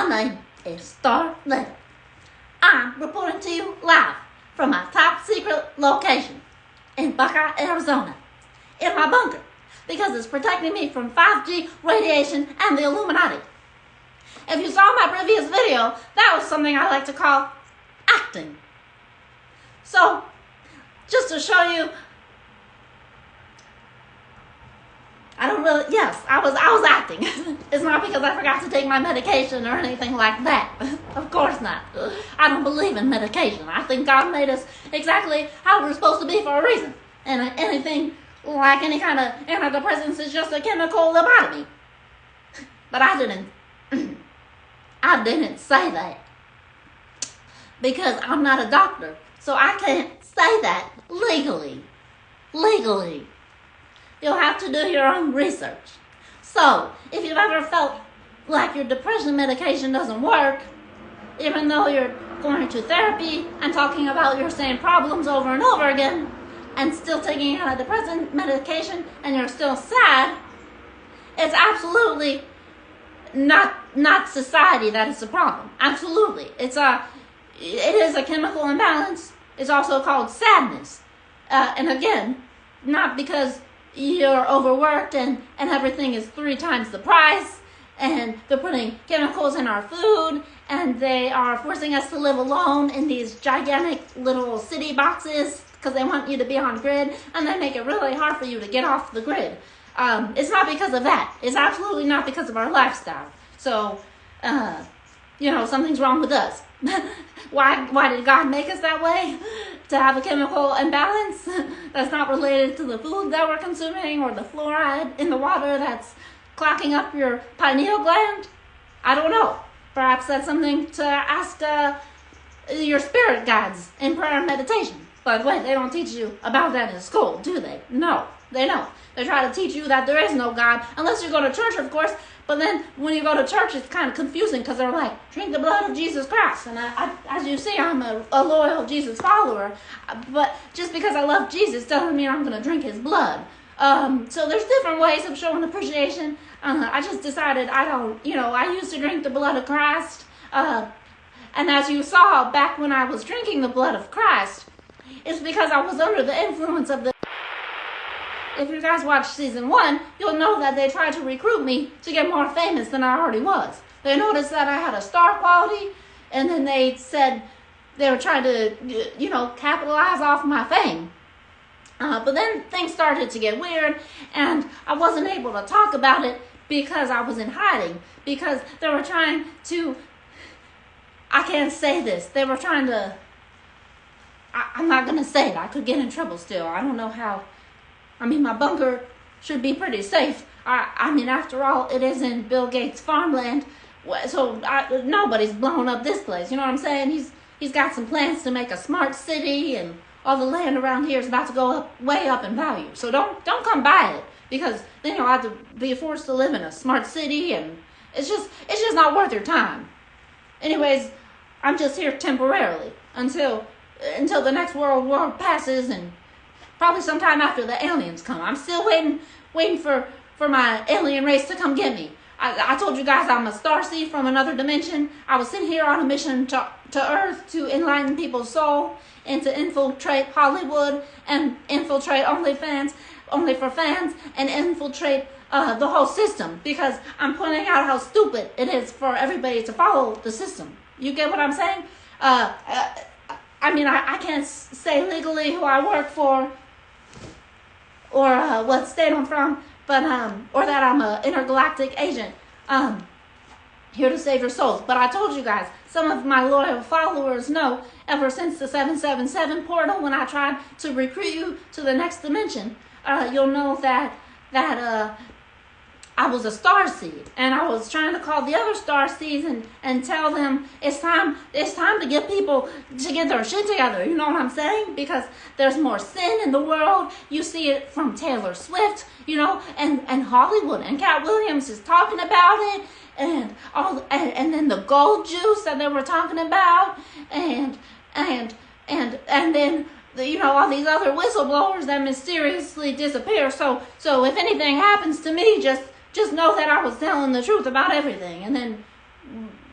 My name is Starletta. I'm reporting to you live from my top secret location in Buckeye, Arizona, in my bunker, because it's protecting me from 5G radiation and the Illuminati. If you saw my previous video, that was something I like to call acting. So, just to show you, I was acting. It's not because I forgot to take my medication or anything like that. Of course not. I don't believe in medication. I think God made us exactly how we're supposed to be for a reason. And anything like any kind of antidepressants is just a chemical lobotomy. But I didn't say that. Because I'm not a doctor. So I can't say that legally. Legally. You'll have to do your own research. So, if you've ever felt like your depression medication doesn't work, even though you're going to therapy and talking about your same problems over and over again, and still taking antidepressant medication and you're still sad, it's absolutely not society that is the problem. Absolutely. It is a chemical imbalance. It's also called sadness. And again, not because you're overworked and everything is 3 times the price, and they're putting chemicals in our food, and they are forcing us to live alone in these gigantic little city boxes because they want you to be on grid, and they make it really hard for you to get off the grid. It's not because of that. It's absolutely not because of our lifestyle. So, something's wrong with us. Why did God make us that way? To have a chemical imbalance that's not related to the food that we're consuming or the fluoride in the water that's clogging up your pineal gland? I don't know. Perhaps that's something to ask your spirit guides in prayer and meditation. By the way, they don't teach you about that in school, do they? No, they don't. They try to teach you that there is no God, unless you go to church, of course. But then when you go to church, it's kind of confusing because they're like, drink the blood of Jesus Christ. And I as you see, I'm a loyal Jesus follower. But just because I love Jesus doesn't mean I'm going to drink his blood. So there's different ways of showing appreciation. I just decided I used to drink the blood of Christ. And as you saw back when I was drinking the blood of Christ, it's because I was under the influence of the... If you guys watched season 1, you'll know that they tried to recruit me to get more famous than I already was. They noticed that I had a star quality, and then they said they were trying to, capitalize off my fame. But then things started to get weird, and I wasn't able to talk about it because I was in hiding. Because they were trying to... I can't say this. They were trying to... I'm not going to say it. I could get in trouble still. I don't know how... my bunker should be pretty safe. After all, it is in Bill Gates' Farmland, so nobody's blown up this place. You know what I'm saying? He's got some plans to make a smart city, and all the land around here is about to go way up in value. So don't come by it, because then you'll have to be forced to live in a smart city, and it's just not worth your time. Anyways, I'm just here temporarily until the next world war passes, and probably sometime after the aliens come. I'm still waiting for my alien race to come get me. I told you guys I'm a Starseed from another dimension. I was sent here on a mission to Earth to enlighten people's soul and to infiltrate Hollywood and infiltrate OnlyFans and infiltrate the whole system, because I'm pointing out how stupid it is for everybody to follow the system. You get what I'm saying? I can't say legally who I work for, or what state I'm from, but or that I'm an intergalactic agent here to save your souls. But I told you guys, some of my loyal followers know, ever since the 777 portal, when I tried to recruit you to the next dimension, you'll know that I was a Starseed, and I was trying to call the other Starseeds and tell them it's time to get people to get their shit together. You know what I'm saying? Because there's more sin in the world. You see it from Taylor Swift, and Hollywood, and Cat Williams is talking about it, and then the gold juice that they were talking about, and then all these other whistleblowers that mysteriously disappear. So if anything happens to me, just know that I was telling the truth about everything. And then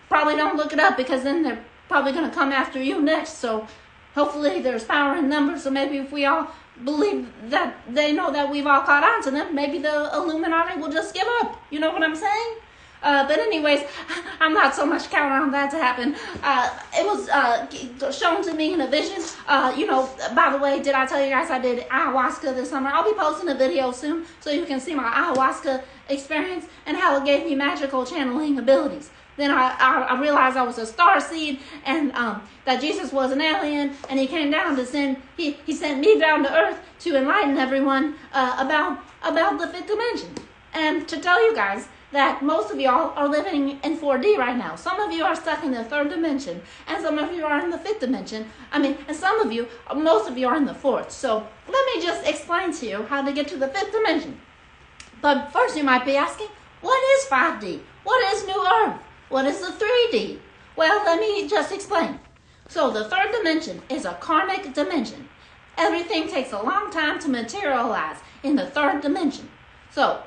probably don't look it up, because then they're probably going to come after you next. So hopefully there's power in numbers. So maybe if we all believe that they know that we've all caught on to them, maybe the Illuminati will just give up. You know what I'm saying? But anyways, I'm not so much counting on that to happen. It was shown to me in a vision. By the way, did I tell you guys I did ayahuasca this summer? I'll be posting a video soon so you can see my ayahuasca experience and how it gave me magical channeling abilities. Then I realized I was a starseed, and that Jesus was an alien, and he came down to he sent me down to earth to enlighten everyone about the fifth dimension. And to tell you guys that most of y'all are living in 4D right now. Some of you are stuck in the third dimension, and some of you are in the fifth dimension. And most of you are in the fourth. So let me just explain to you how to get to the fifth dimension. But first you might be asking, what is 5D? What is New Earth? What is the 3D? Well, let me just explain. So the third dimension is a karmic dimension. Everything takes a long time to materialize in the third dimension. So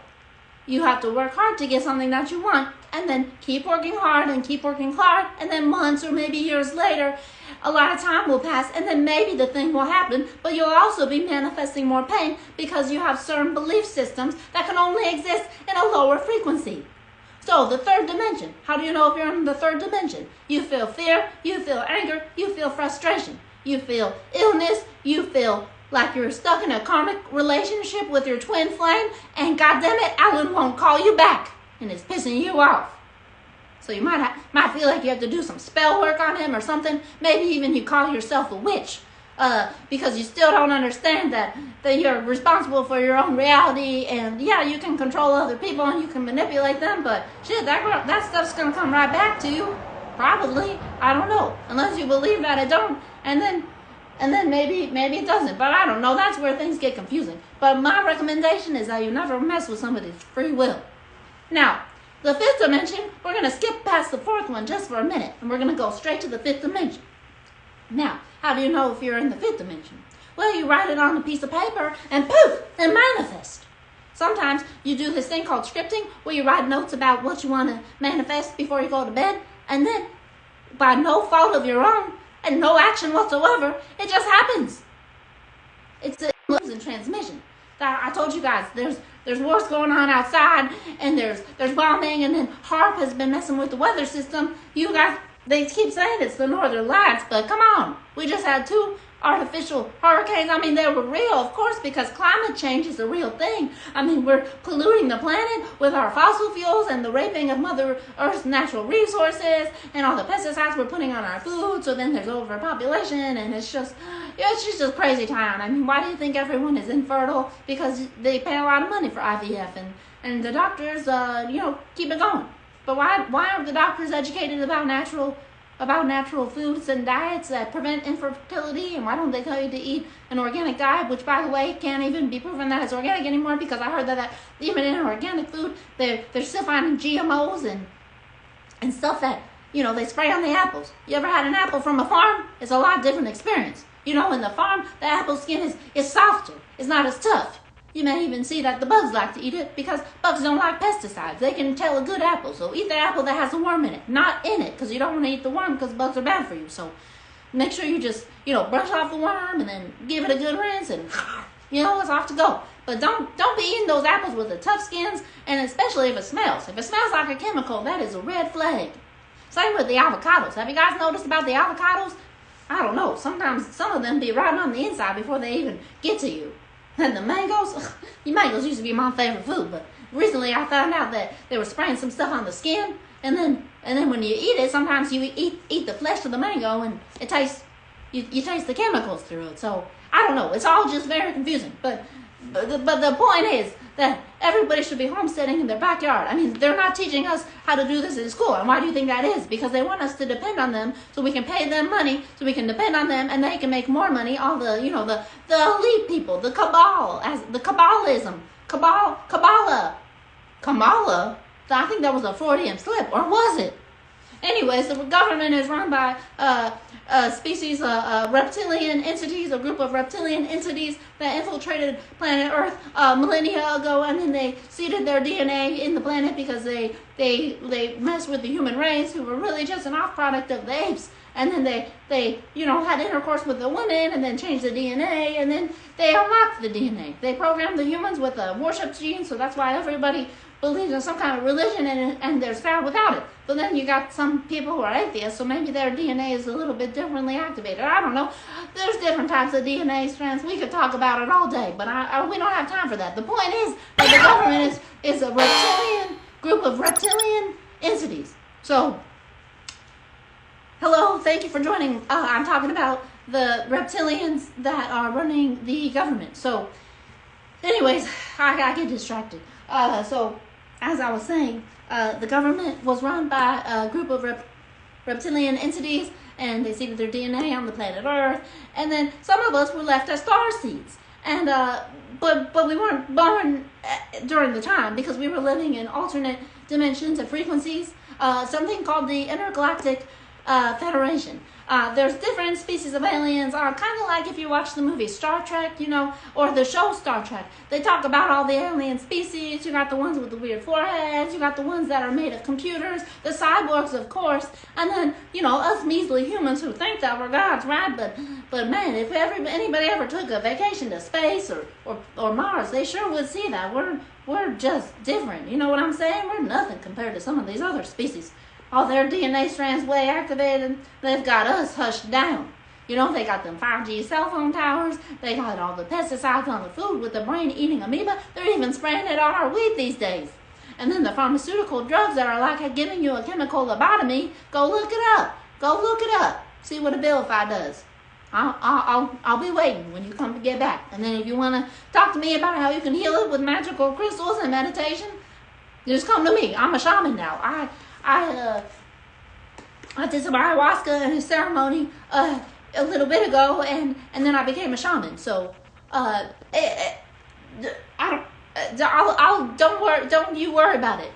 you have to work hard to get something that you want, and then keep working hard and keep working hard, and then months or maybe years later, a lot of time will pass, and then maybe the thing will happen, but you'll also be manifesting more pain because you have certain belief systems that can only exist in a lower frequency. So the third dimension, how do you know if you're in the third dimension? You feel fear, you feel anger, you feel frustration, you feel illness, you feel like you're stuck in a karmic relationship with your twin flame, and goddammit, Alan won't call you back, and it's pissing you off. So you might feel like you have to do some spell work on him or something. Maybe even you call yourself a witch, because you still don't understand that you're responsible for your own reality, and yeah, you can control other people and you can manipulate them, but shit, that stuff's gonna come right back to you, probably. I don't know, unless you believe that it don't, and then maybe it doesn't, but I don't know. That's where things get confusing. But my recommendation is that you never mess with somebody's free will. Now, the fifth dimension, we're going to skip past the fourth one just for a minute, and we're going to go straight to the fifth dimension. Now, how do you know if you're in the fifth dimension? Well, you write it on a piece of paper, and poof, it manifests. Sometimes you do this thing called scripting, where you write notes about what you want to manifest before you go to bed, and then, by no fault of your own, and no action whatsoever, it just happens. It's a losing transmission. I told you guys, there's wars going on outside, and there's bombing, and then HAARP has been messing with the weather system. You guys, they keep saying it's the northern lights, but come on, we just had 2 artificial hurricanes. I mean, they were real, of course, because climate change is a real thing. I mean, we're polluting the planet with our fossil fuels and the raping of Mother Earth's natural resources and all the pesticides we're putting on our food. So then there's overpopulation, and it's just a crazy town. I mean, why do you think everyone is infertile? Because they pay a lot of money for IVF, and the doctors, keep it going. But why aren't the doctors educated about natural foods and diets that prevent infertility? And why don't they tell you to eat an organic diet, which, by the way, can't even be proven that it's organic anymore, because I heard that even in organic food, they're still finding GMOs and stuff that, they spray on the apples. You ever had an apple from a farm? It's a lot different experience. In the farm, the apple skin is softer. It's not as tough. You may even see that the bugs like to eat it, because bugs don't like pesticides. They can tell a good apple. So eat the apple that has a worm in it, not in it, because you don't want to eat the worm, because bugs are bad for you. So make sure you just, brush off the worm and then give it a good rinse, and, it's off to go. But don't be eating those apples with the tough skins, and especially if it smells. If it smells like a chemical, that is a red flag. Same with the avocados. Have you guys noticed about the avocados? I don't know. Sometimes some of them be right on the inside before they even get to you. And the mangoes used to be my favorite food, but recently I found out that they were spraying some stuff on the skin, and then when you eat it, sometimes you eat the flesh of the mango, and it tastes, you taste the chemicals through it. So I don't know, it's all just very confusing. But the point is that everybody should be homesteading in their backyard. I mean, they're not teaching us how to do this in school. And why do you think that is? Because they want us to depend on them, so we can pay them money, so we can depend on them, and they can make more money. All the elite people, the cabal, the Kabbalism, Kabbalah. I think that was a Freudian slip, or was it? Anyways, the government is run by species, reptilian entities, a group of reptilian entities that infiltrated planet Earth millennia ago, and then they seeded their DNA in the planet because they messed with the human race, who were really just an off product of the apes. And then they had intercourse with the women, and then changed the DNA, and then they unlocked the DNA. They programmed the humans with a worship gene, so that's why everybody believes in some kind of religion, and they're sad without it. But then you got some people who are atheists, so maybe their DNA is a little bit differently activated. I don't know. There's different types of DNA strands. We could talk about it all day, but we don't have time for that. The point is that the government is a reptilian group of reptilian entities. So, hello, thank you for joining. I'm talking about the reptilians that are running the government. So, anyways, I get distracted. So, as I was saying, the government was run by a group of reptilian entities, and they seeded their DNA on the planet Earth. And then some of us were left as starseeds. And but we weren't born during the time, because we were living in alternate dimensions and frequencies. Something called the Intergalactic Federation. There's different species of aliens, kind of like if you watch the movie Star Trek, or the show Star Trek. They talk about all the alien species. You got the ones with the weird foreheads, you got the ones that are made of computers, the cyborgs, of course, and then, us measly humans who think that we're gods, right? But man, if anybody ever took a vacation to space or Mars, they sure would see that. We're just different. You know what I'm saying? We're nothing compared to some of these other species. All their DNA strands way activated, they've got us hushed down. They got them 5G cell phone towers, they got all the pesticides on the food with the brain-eating amoeba, they're even spraying it on our weed these days. And then the pharmaceutical drugs that are like giving you a chemical lobotomy, go look it up, see what Abilify does. I'll be waiting when you come to get back. And then if you want to talk to me about how you can heal it with magical crystals and meditation, just come to me. I'm a shaman now. I did some ayahuasca and a ceremony a little bit ago, and then I became a shaman. So don't you worry about it.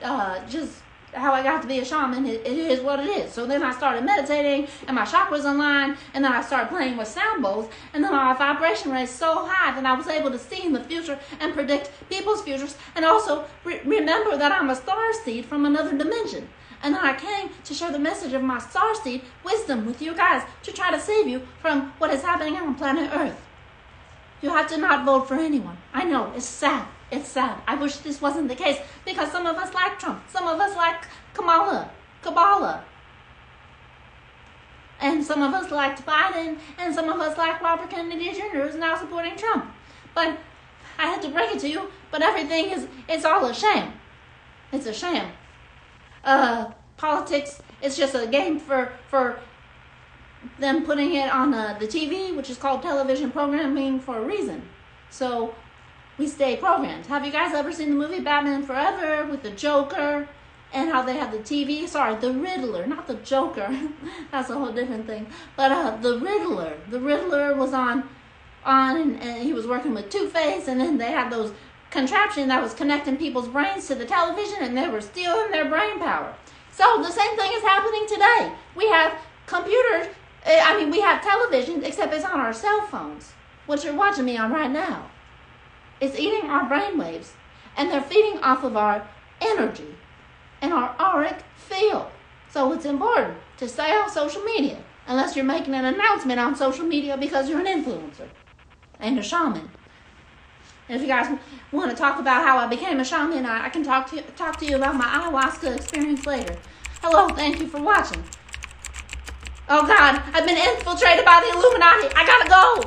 Just how I got to be a shaman, it is what it is. So then I started meditating, and my chakras aligned, and then I started playing with sound bowls, and then my vibration raised so high that I was able to see in the future and predict people's futures, and also remember that I'm a starseed from another dimension. And then I came to share the message of my starseed wisdom with you guys to try to save you from what is happening on planet Earth. You have to not vote for anyone. I know, it's sad. It's sad. I wish this wasn't the case, because some of us like Trump. Some of us like Kabbalah. And some of us liked Biden. And some of us like Robert Kennedy Jr., who's now supporting Trump. But I had to break it to you, but everything it's all a sham. It's a sham. Politics, it's just a game for them putting it on the TV, which is called television programming for a reason. So we stay programmed. Have you guys ever seen the movie Batman Forever with the Joker and how they have the TV? Sorry, the Riddler, not the Joker. That's a whole different thing. But the Riddler was on and he was working with Two-Face, and then they had those contraption that was connecting people's brains to the television, and they were stealing their brain power. So the same thing is happening today. We have computers, we have television, except it's on our cell phones, which you're watching me on right now. It's eating our brain waves, and they're feeding off of our energy and our auric field. So it's important to stay off social media, unless you're making an announcement on social media because you're an influencer and a shaman. And if you guys want to talk about how I became a shaman, I can talk to you about my ayahuasca experience later. Hello, thank you for watching. Oh God, I've been infiltrated by the Illuminati. I gotta go.